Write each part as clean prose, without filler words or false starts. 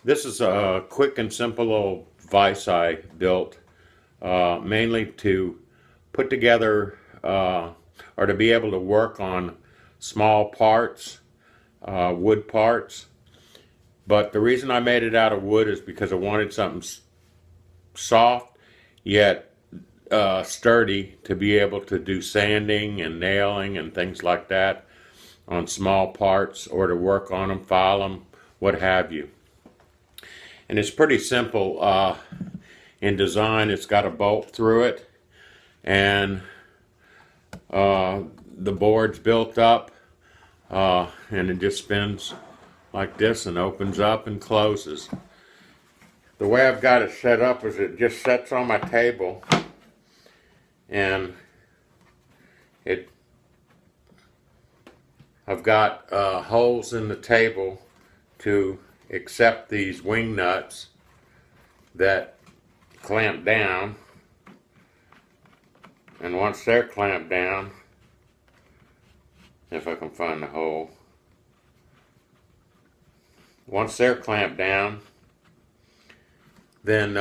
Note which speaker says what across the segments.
Speaker 1: This is a quick and simple little vise I built, mainly to put together or to be able to work on small parts, wood parts. But the reason I made it out of wood is because I wanted something soft yet sturdy to be able to do sanding and nailing and things like that on small parts, or to work on them, file them, what have you. And it's pretty simple in design. It's got a bolt through it, and the board's built up, and it just spins like this and opens up and closes. The way I've got it set up is it just sets on my table, and I've got holes in the table to accept these wing nuts that clamp down, and once they're clamped down, if I can find the hole, once they're clamped down, then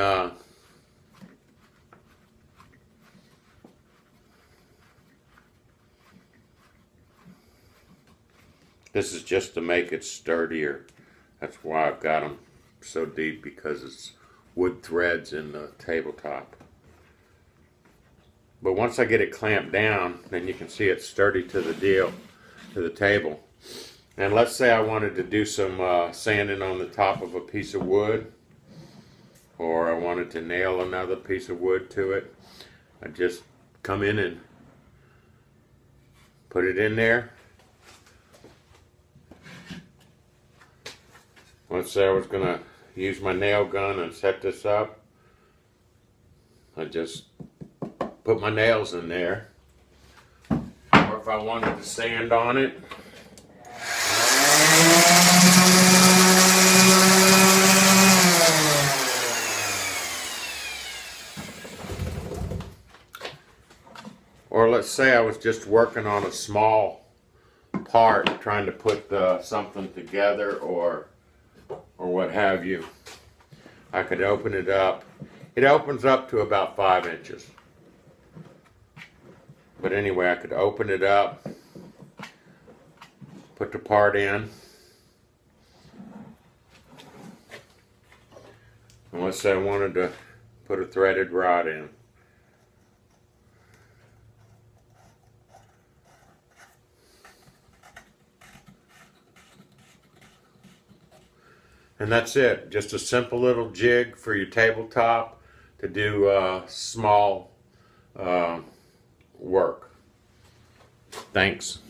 Speaker 1: this is just to make it sturdier. That's why I've got them so deep, because it's wood threads in the tabletop. But once I get it clamped down, then you can see it's sturdy to the table. And let's say I wanted to do some sanding on the top of a piece of wood, or I wanted to nail another piece of wood to it. I just come in and put it in there. Let's say I was going to use my nail gun and set this up. I just put my nails in there. Or if I wanted to sand on it, or let's say I was just working on a small part, trying to put something together, or what have you, I could open it up. It opens up to about 5 inches. But anyway, I could open it up, put the part in, and let's say I wanted to put a threaded rod in. And that's it. Just a simple little jig for your tabletop to do small work. Thanks.